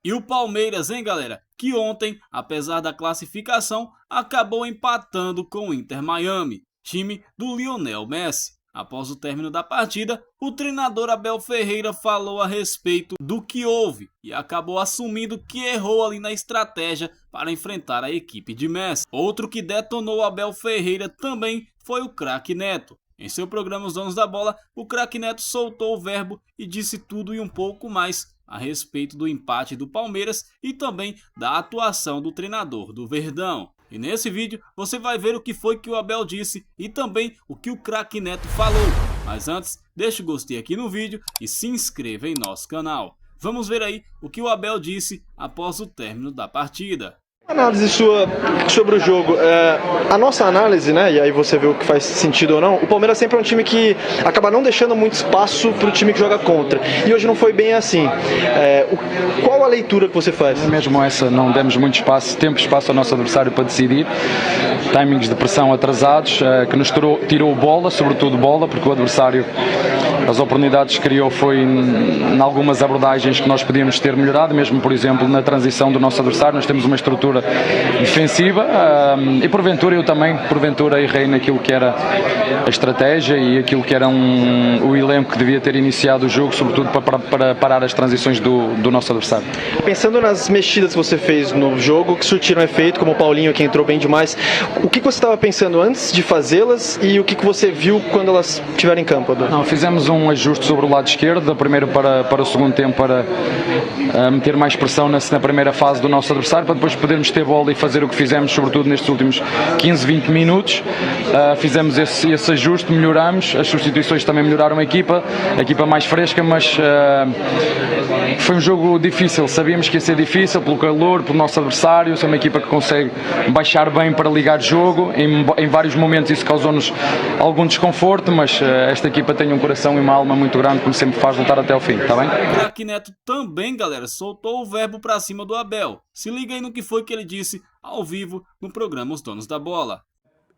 E o Palmeiras, hein, galera? Que ontem, apesar da classificação, acabou empatando com o Inter Miami, time do Lionel Messi. Após o término da partida, o treinador Abel Ferreira falou a respeito do que houve e acabou assumindo que errou ali na estratégia para enfrentar a equipe de Messi. Outro que detonou Abel Ferreira também foi o craque Neto. Em seu programa Os Donos da Bola, o craque Neto soltou o verbo e disse tudo e um pouco mais a respeito do empate do Palmeiras e também da atuação do treinador do Verdão. E nesse vídeo você vai ver o que foi que o Abel disse e também o que o craque Neto falou. Mas antes, deixa o gostei aqui no vídeo e se inscreva em nosso canal. Vamos ver aí o que o Abel disse após o término da partida. Análise sua sobre o jogo, a nossa análise, né, e aí você vê o que faz sentido ou não, o Palmeiras sempre é um time que acaba não deixando muito espaço para o time que joga contra, e hoje não foi bem assim. Qual a leitura que você faz? Mesmo essa, não demos muito espaço, tempo e espaço ao nosso adversário para decidir, timings de pressão atrasados, que nos tirou bola, sobretudo bola, porque o adversário, as oportunidades que criou foi em algumas abordagens que nós podíamos ter melhorado, mesmo por exemplo na transição do nosso adversário, nós temos uma estrutura defensiva e porventura eu também, errei naquilo que era a estratégia e aquilo que era o elenco que devia ter iniciado o jogo, sobretudo para parar as transições do nosso adversário. Pensando nas mexidas que você fez no jogo, que surtiram efeito, como o Paulinho, que entrou bem demais, o que você estava pensando antes de fazê-las e o que você viu quando elas estiveram em campo, Adão? Não, fizemos um ajuste sobre o lado esquerdo, primeiro para o segundo tempo, para meter mais pressão na primeira fase do nosso adversário, para depois podermos ter bola e fazer o que fizemos, sobretudo nestes últimos 15, 20 minutos. Fizemos esse ajuste, melhoramos, as substituições também melhoraram a equipa mais fresca, mas foi um jogo difícil, sabíamos que ia ser difícil pelo calor, pelo nosso adversário, é uma equipa que consegue baixar bem para ligar jogo, em vários momentos isso causou-nos algum desconforto, mas esta equipa tem um coração e uma alma muito grande, como sempre faz, lutar até ao fim, está bem? O craque Neto também, galera, soltou o verbo pra cima do Abel. Se liga aí no que foi que ele disse ao vivo no programa Os Donos da Bola.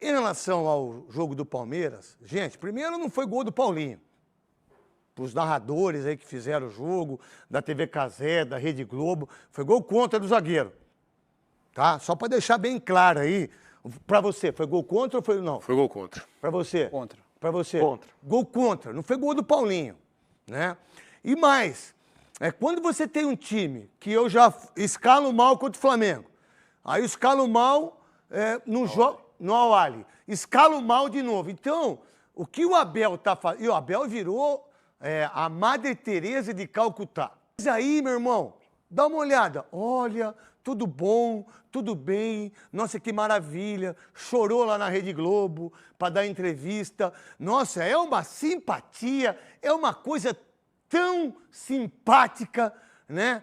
Em relação ao jogo do Palmeiras, gente, primeiro não foi gol do Paulinho. Para os narradores aí que fizeram o jogo, da TV Cazé, da Rede Globo, foi gol contra do zagueiro. Tá? Só para deixar bem claro aí, para você, foi gol contra ou foi não? Foi gol contra. Para você? Contra. Para você? Contra. Gol contra, não foi gol do Paulinho, né? E mais, quando você tem um time que eu já escalo mal contra o Flamengo, aí eu escalo mal no jogo, no Al-Ahly, escalo mal de novo. Então, o que o Abel tá fazendo? E o Abel virou a Madre Teresa de Calcutá. Mas aí, meu irmão, dá uma olhada. Olha, tudo bom, tudo bem. Nossa, que maravilha. Chorou lá na Rede Globo para dar entrevista. Nossa, é uma simpatia, é uma coisa tão simpática, né?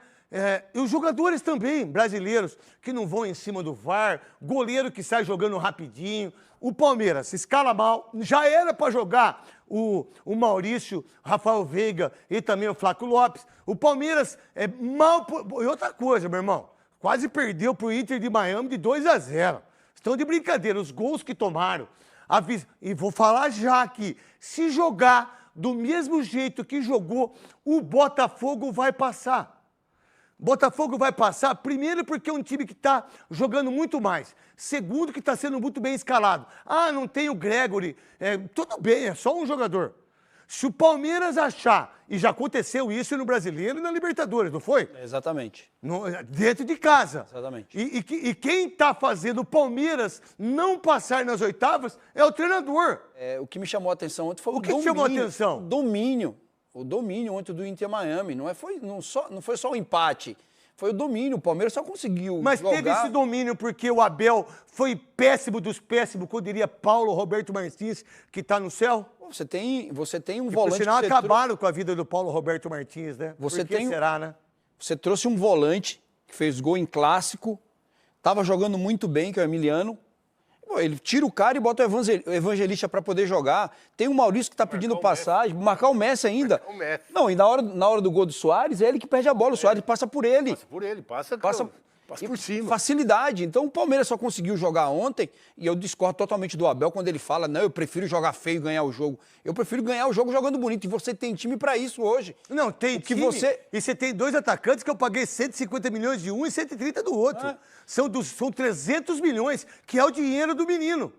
E os jogadores também, brasileiros, que não vão em cima do VAR, goleiro que sai jogando rapidinho. O Palmeiras se escala mal, já era para jogar o Maurício, Rafael Veiga e também o Flávio Lopes. O Palmeiras é mal... E outra coisa, meu irmão, quase perdeu para o Inter de Miami de 2-0. Estão de brincadeira, os gols que tomaram. E vou falar já aqui, se jogar do mesmo jeito que jogou, o Botafogo vai passar. Botafogo vai passar, primeiro porque é um time que está jogando muito mais. Segundo que está sendo muito bem escalado. Ah, não tem o Gregory. Tudo bem, é só um jogador. Se o Palmeiras achar, e já aconteceu isso no Brasileiro e na Libertadores, não foi? Exatamente. Dentro de casa. Exatamente. E quem está fazendo o Palmeiras não passar nas oitavas é o treinador. O que me chamou a atenção ontem foi o que domínio. chamou a atenção? O domínio ontem do Inter Miami. Não foi só o empate. Foi o domínio. O Palmeiras só conseguiu Mas jogar. teve esse domínio porque o Abel foi péssimo dos péssimos, como diria Paulo Roberto Martins, que está no céu? Você tem um E, volante... por sinal, acabaram com a vida do Paulo Roberto Martins, né? Por que será, né? Você trouxe um volante que fez gol em clássico, estava jogando muito bem, que é o Emiliano. Ele tira o cara e bota o Evangelista para poder jogar. Tem o Maurício que está pedindo passagem, marcar o Messi ainda. O Messi. Não, e na hora do gol do Soares, é ele que perde a bola. O Soares passa por ele. Passa por ele, passa. Passa por cima. Facilidade. Então o Palmeiras só conseguiu jogar ontem, e eu discordo totalmente do Abel quando ele fala, não, eu prefiro jogar feio e ganhar o jogo. Eu prefiro ganhar o jogo jogando bonito, e você tem time pra isso hoje. Não, tem que time, você... e você tem 2 atacantes que eu paguei 150 milhões de um e 130 do outro. São 300 milhões, que é o dinheiro do menino.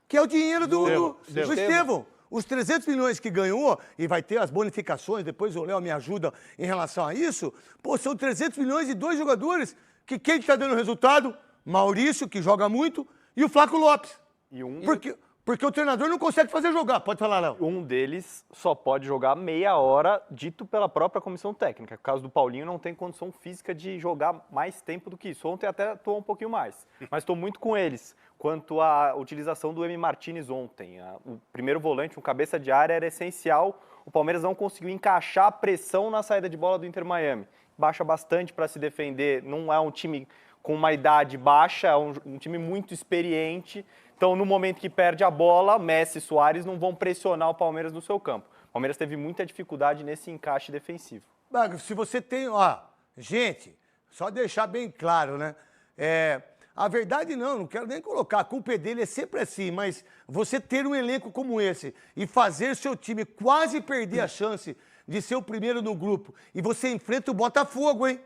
Que é o dinheiro do Estevão. Os 300 milhões que ganhou, e vai ter as bonificações, depois o Léo me ajuda em relação a isso, pô, são 300 milhões e 2 jogadores, que quem está dando resultado? Maurício, que joga muito, e o Flaco Lopes. Porque o treinador não consegue fazer jogar. Pode falar, Léo. Um deles só pode jogar meia hora, dito pela própria comissão técnica. No caso do Paulinho, não tem condição física de jogar mais tempo do que isso. Ontem até atuou um pouquinho mais, mas estou muito com eles. Quanto à utilização do Emi Martínez ontem. O primeiro volante, um cabeça de área, era essencial. O Palmeiras não conseguiu encaixar a pressão na saída de bola do Inter Miami. Baixa bastante para se defender, não é um time com uma idade baixa, é um time muito experiente. Então, no momento que perde a bola, Messi e Suárez não vão pressionar o Palmeiras no seu campo. O Palmeiras teve muita dificuldade nesse encaixe defensivo. Se você tem... gente, só deixar bem claro, né? A verdade não quero nem colocar, a culpa é dele, é sempre assim, mas você ter um elenco como esse e fazer seu time quase perder a chance de ser o primeiro no grupo, e você enfrenta o Botafogo, hein?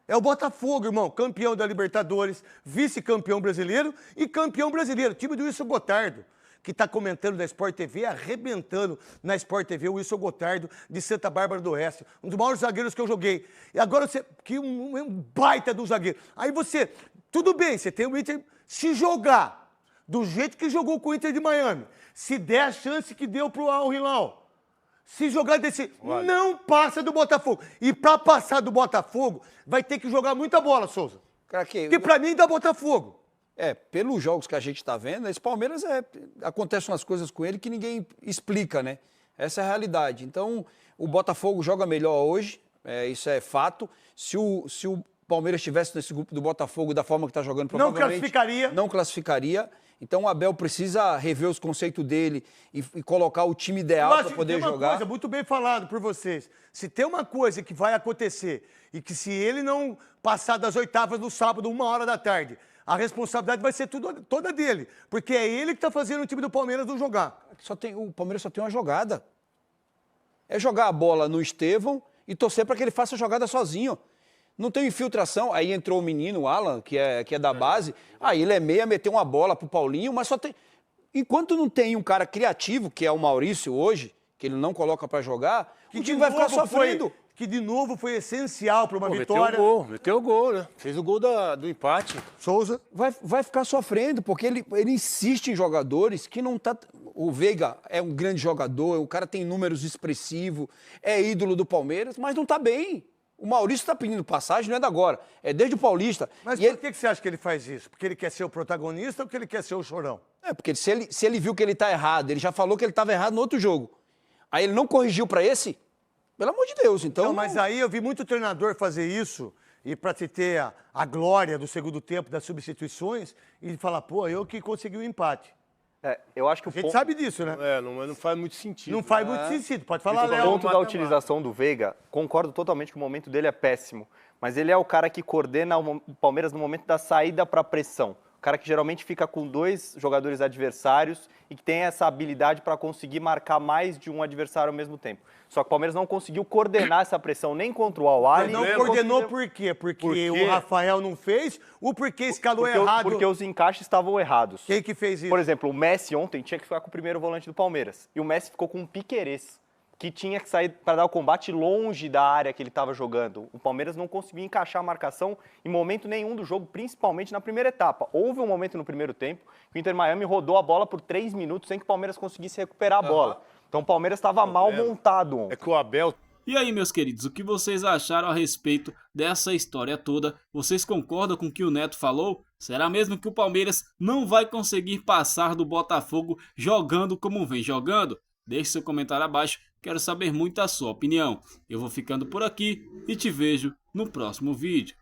É o Botafogo, irmão, campeão da Libertadores, vice-campeão brasileiro e campeão brasileiro, time do Wilson Gotardo, que está comentando na Sport TV, arrebentando na Sport TV o Wilson Gotardo de Santa Bárbara do Oeste, um dos maiores zagueiros que eu joguei. E agora você, que um baita do zagueiro. Aí você, tudo bem, você tem o Inter, se jogar do jeito que jogou com o Inter de Miami, se der a chance que deu pro Al Hilal, se jogar desse, não passa do Botafogo. E para passar do Botafogo, vai ter que jogar muita bola, Souza. Porque para mim dá Botafogo. Pelos jogos que a gente está vendo, esse Palmeiras acontecem umas coisas com ele que ninguém explica, né? Essa é a realidade. Então, o Botafogo joga melhor hoje, isso é fato. Se o Palmeiras estivesse nesse grupo do Botafogo da forma que está jogando, provavelmente não classificaria. Então o Abel precisa rever os conceitos dele e colocar o time ideal para poder jogar. Coisa, muito bem falado por vocês. Se tem uma coisa que vai acontecer e que se ele não passar das oitavas no sábado, 1h da tarde, a responsabilidade vai ser toda dele. Porque é ele que está fazendo o time do Palmeiras não jogar. O Palmeiras só tem uma jogada. É jogar a bola no Estevão e torcer para que ele faça a jogada sozinho. Não tem infiltração, aí entrou o menino, o Alan, que é da base, aí ele é meia, meteu uma bola pro Paulinho, mas só tem... Enquanto não tem um cara criativo, que é o Maurício hoje, que ele não coloca para jogar, o time vai ficar sofrendo. Que de novo foi essencial para uma vitória. Meteu o gol, né? Fez o gol do empate. Souza. Vai ficar sofrendo, porque ele insiste em jogadores que não tá... O Veiga é um grande jogador, o cara tem números expressivos, é ídolo do Palmeiras, mas não tá bem. O Maurício está pedindo passagem, não é da agora, é desde o Paulista. Mas por que você acha que ele faz isso? Porque ele quer ser o protagonista ou porque ele quer ser o chorão? Porque se ele viu que ele está errado, ele já falou que ele estava errado no outro jogo. Aí ele não corrigiu para esse, pelo amor de Deus, então... Não, mas aí eu vi muito treinador fazer isso, e para te ter a glória do segundo tempo das substituições, e falar, pô, eu que consegui o empate. Eu acho que a gente sabe disso, né? Não faz muito sentido. Não faz muito sentido, pode falar, Léo. O ponto da utilização do Veiga, concordo totalmente que o momento dele é péssimo, mas ele é o cara que coordena o Palmeiras no momento da saída para a pressão. O cara que geralmente fica com 2 jogadores adversários e que tem essa habilidade para conseguir marcar mais de um adversário ao mesmo tempo. Só que o Palmeiras não conseguiu coordenar essa pressão nem contra o Al-Ahly. Não coordenou por quê? Porque o Rafael não fez ou porque escalou errado? Porque os encaixes estavam errados. Quem que fez isso? Por exemplo, o Messi ontem tinha que ficar com o primeiro volante do Palmeiras. E o Messi ficou com um Piquerez, que tinha que sair para dar o combate longe da área que ele estava jogando. O Palmeiras não conseguiu encaixar a marcação em momento nenhum do jogo, principalmente na primeira etapa. Houve um momento no primeiro tempo que o Inter Miami rodou a bola por 3 minutos sem que o Palmeiras conseguisse recuperar a bola. Então o Palmeiras estava mal montado ontem. É que o Abel... E aí, meus queridos, o que vocês acharam a respeito dessa história toda? Vocês concordam com o que o Neto falou? Será mesmo que o Palmeiras não vai conseguir passar do Botafogo jogando como vem jogando? Deixe seu comentário abaixo, quero saber muito a sua opinião. Eu vou ficando por aqui e te vejo no próximo vídeo.